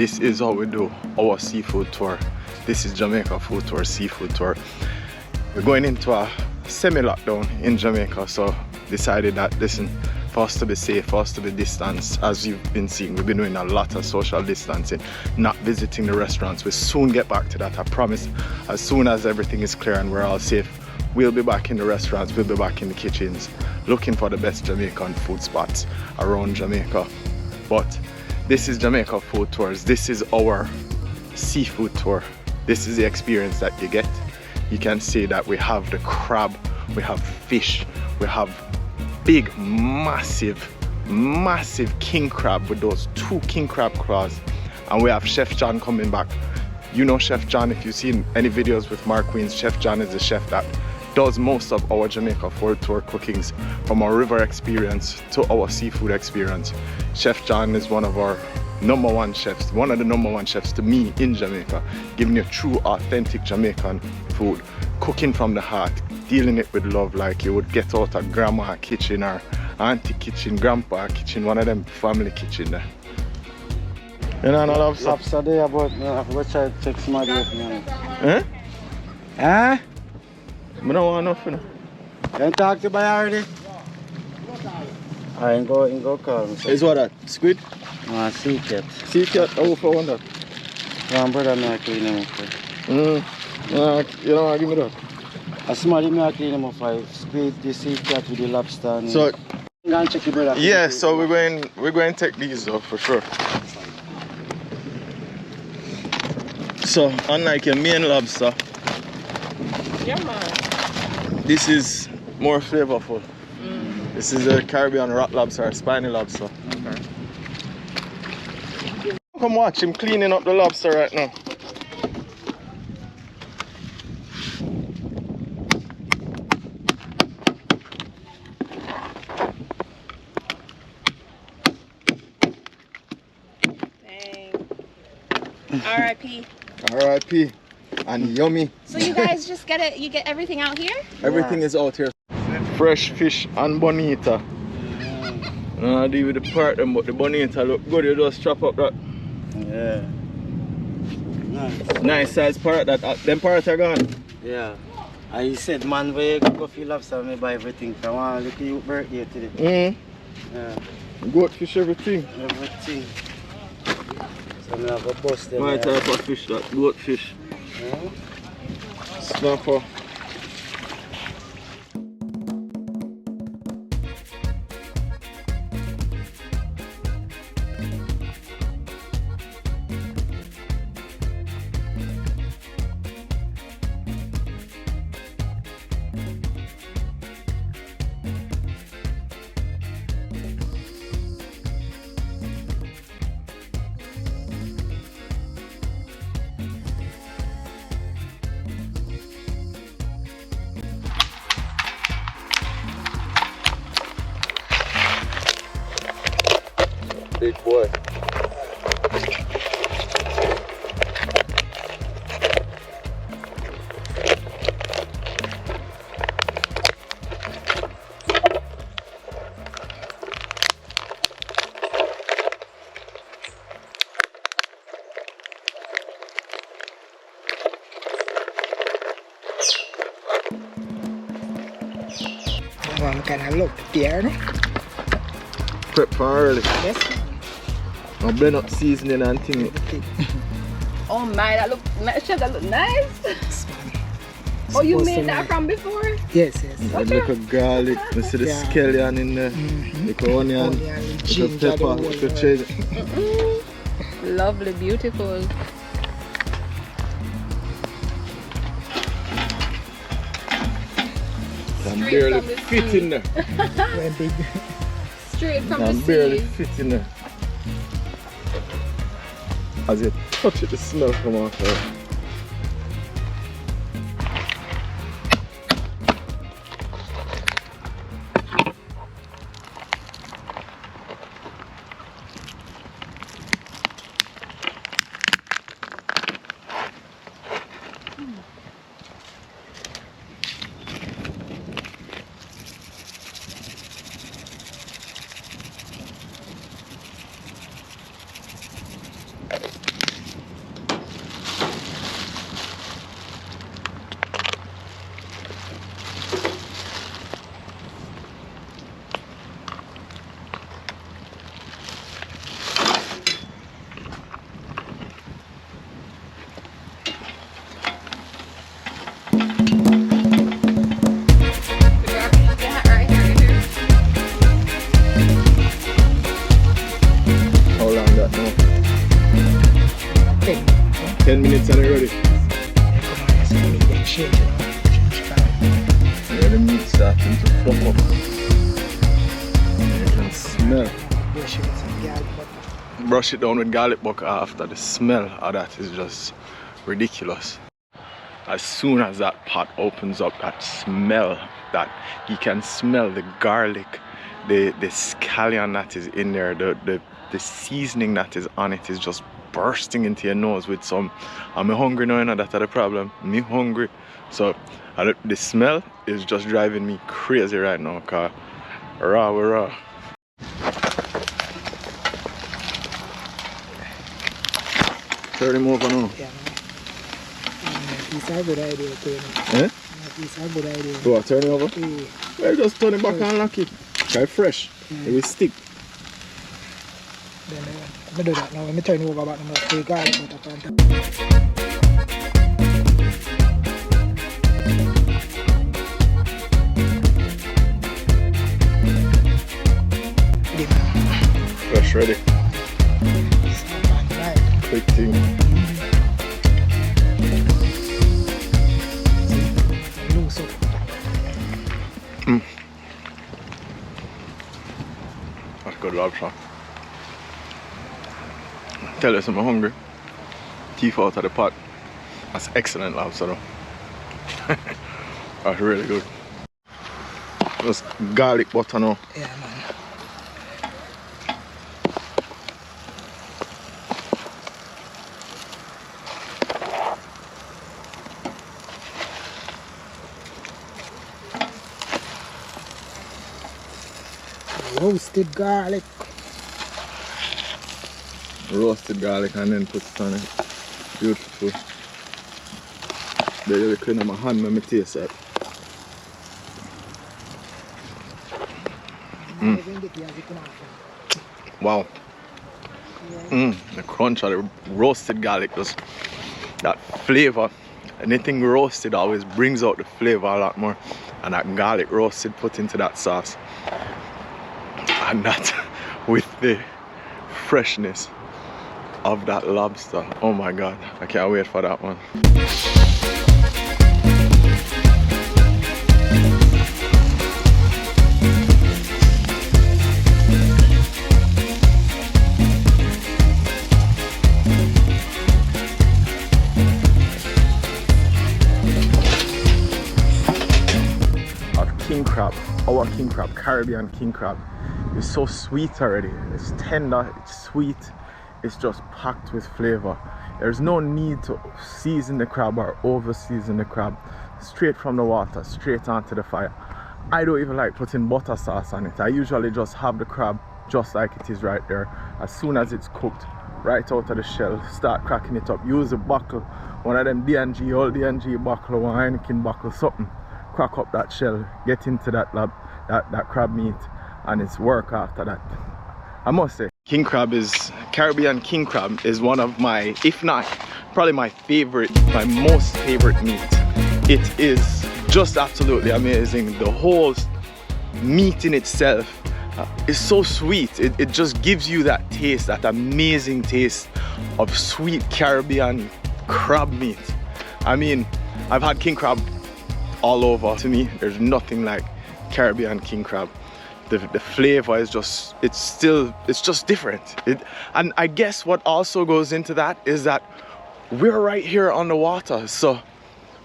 This is how we do our seafood tour. This is Jamaica food tour, seafood tour. We're going into a semi-lockdown in Jamaica, so decided that, listen, for us to be safe, for us to be distanced, as you've been seeing, we've been doing a lot of social distancing, not visiting the restaurants. We'll soon get back to that, I promise. As soon as everything is clear and we're all safe, we'll be back in the restaurants, we'll be back in the kitchens, looking for the best Jamaican food spots around Jamaica. But this is Jamaica Food Tours. This is our seafood tour. This is the experience that you get. You can see that we have the crab, we have fish, we have big, massive king crab with those 2 king crab claws. And we have Chef John coming back. You know Chef John, if you've seen any videos with Mark Wiens, Chef John is the chef that does most of our Jamaica food tour cookings, from our river experience to our seafood experience. Chef John is one of our #1 chefs, one of the #1 chefs to me in Jamaica, giving you true authentic Jamaican food, cooking from the heart, dealing it with love like you would get out of grandma kitchen or auntie kitchen, grandpa kitchen, one of them family kitchen there. You know, no lobster? Lobster there, but I try to take some of it. Eh? Huh? I don't want nothing. Can talk to you already? I ain't go call me. Is what that? Squid? Sea cat. Sea cat? Oh, for one that. One brother me clean him up. You don't want to give me that? A small me clean him up for squid, the sea cat with the lobster. And So, go and check your brother. yeah, so we're going to take these though for sure. So, unlike your main lobster, Yeah, man. this is more flavorful. This is a Caribbean rock lobster, or spiny lobster. Okay. Come watch him cleaning up the lobster right now. Dang. R.I.P. R.I.P. And yummy. So you guys just get it, you get everything out here? Everything is out here. Fresh fish and bonita. I deal with the part them, but the bonita look good. You just chop up that. Yeah. Nice. Nice size part that. Them parts are gone. Yeah. I said, man, where you go for lobster, I buy everything from one little birthday today. Yeah. Goat fish, everything. Everything. So I have a bust them. My type of fish, that goat fish. Yeah. Snapper. Big boy. One kind of look there, no? Prep for early. Yes. I'll blend up seasoning and thing. Oh my, that look nice. Oh, you made that from before? Yes, yes. A little garlic, you see the scallion in there, little onion, little pepper, little chili. Lovely, beautiful. I'm barely fit in there. Very big. Straight from I'm the barely sea. fit in there. As you touch it, the smell come out there. 10 minutes and they're ready. Come on, so meat them change, you know. Change color. Yeah, the meat starting to fluff up. You can smell. Brush it with some garlic butter. Brush it down with garlic butter after. The smell of that is just ridiculous. As soon as that pot opens up, that smell, that you can smell the garlic, the scallion that is in there, the seasoning that is on it is just bursting into your nose with some. I'm hungry now, you know, that's the problem. Me hungry. So the smell is just driving me crazy right now, cause raw, we're raw. Turn him over now. Yeah, man. It's a good idea, Tony. Eh? It's a good idea. Do I turn it over? Yeah. Well, just turn it back and lock it. Try fresh. It will stick. Then I do that now. Let me turn it over back now. So you garlic butter on top. Fresh ready. It's not bad, right? Quick thing. Loose up. That's good lobster. Tell you something, I'm hungry. Teeth out of the pot. That's excellent lobster though. That's really good. Just garlic butter now. Yeah, man. Roasted garlic. Roasted garlic and then put it on it. Beautiful. They really clean up my hand when I taste it. Wow. The crunch of the roasted garlic, just that flavor. Anything roasted always brings out the flavor a lot more. And that garlic roasted put into that sauce. And that with the freshness of that lobster. Oh my god, I can't wait for that one. King crab, our king crab, Caribbean king crab, is so sweet already. It's tender, it's sweet, it's just packed with flavor. There's no need to season the crab or over season the crab. Straight from the water, straight onto the fire. I don't even like putting butter sauce on it. I usually just have the crab just like it is right there. As soon as it's cooked, right out of the shell, start cracking it up. Use a buckle, one of them D&G, old D&G buckle, or Heineken buckle, something. Crack up that shell, get into that crab meat, and it's work after that. I must say, king crab is, Caribbean king crab is one of my, if not, probably my favorite, my most favorite meat. It is just absolutely amazing. The whole meat in itself is so sweet. It just gives you that taste, that amazing taste of sweet Caribbean crab meat. I mean, I've had king crab all over. To me, there's nothing like Caribbean king crab. The flavor is just, it's just different. And I guess what also goes into that is that we're right here on the water, so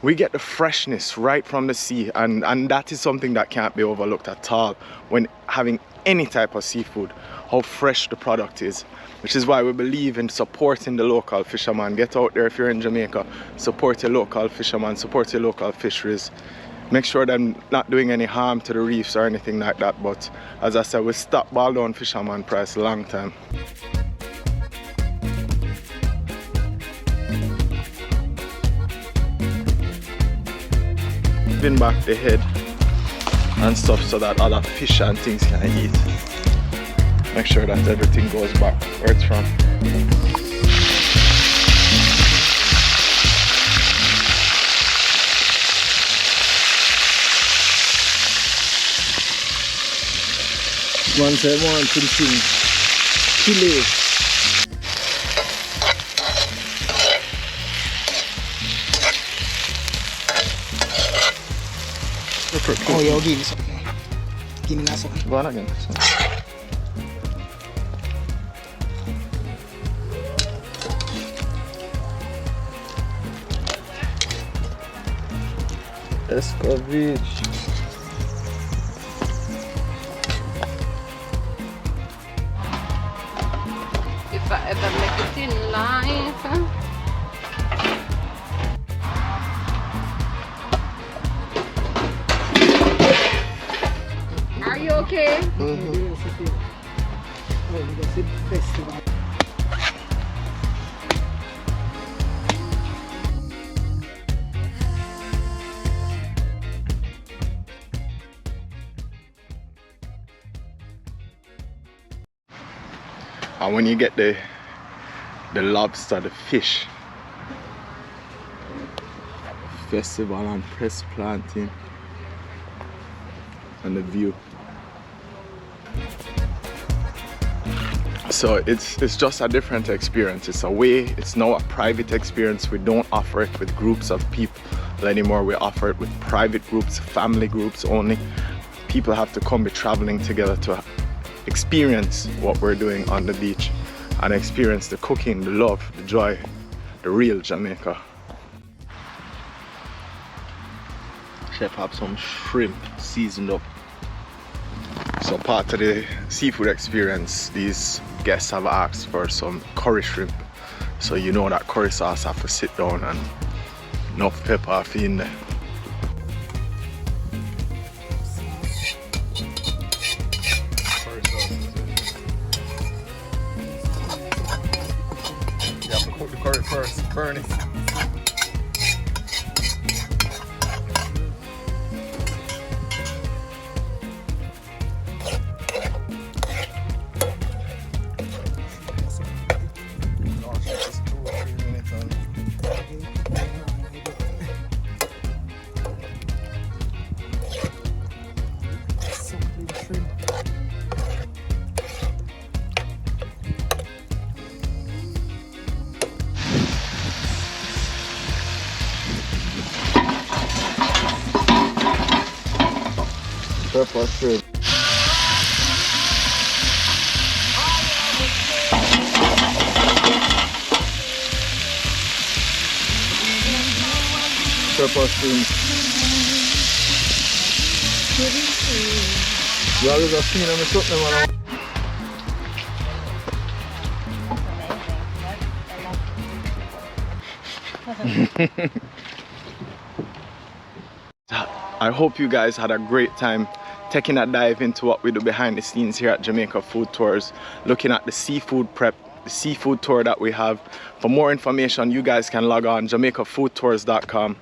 we get the freshness right from the sea, and that is something that can't be overlooked at all when having any type of seafood, how fresh the product is, which is why we believe in supporting the local fisherman. Get out there if you're in Jamaica, support your local fisherman, support your local fisheries. Make sure they're not doing any harm to the reefs or anything like that, but as I said, we stopped ball down fisherman price a long time. Giving back the head and stuff so that other fish and things can eat. Make sure that everything goes back where it's from. One say one thing, chili. Oh, yo, give me something. Give me that something. Go on again. Let's go beach. If I ever make it in life. Are you okay? And when you get the lobster, the fish, festival and press planting, and the view. So it's just a different experience. It's a way, it's now a private experience. We don't offer it with groups of people anymore. We offer it with private groups, family groups only. People have to come be traveling together to experience what we're doing on the beach and experience the cooking, the love, the joy, the real Jamaica. Chef have some shrimp seasoned up. So part of the seafood experience, these guests have asked for some curry shrimp. So you know that curry sauce have to sit down and enough pepper in there. You have to cook the curry first, burn it. Pepper shrimp. Pepper shrimp. You always have seen them something, man. I hope you guys had a great time taking a dive into what we do behind the scenes here at Jamaica Food Tours, looking at the seafood prep, the seafood tour that we have. For more information, you guys can log on jamaicafoodtours.com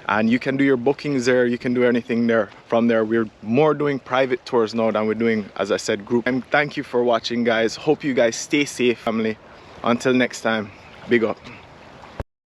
and you can do your bookings there. You can do anything there. From there, we're more doing private tours now than we're doing, as I said, group. And thank you for watching, guys. Hope you guys stay safe, family. Until next time, big up.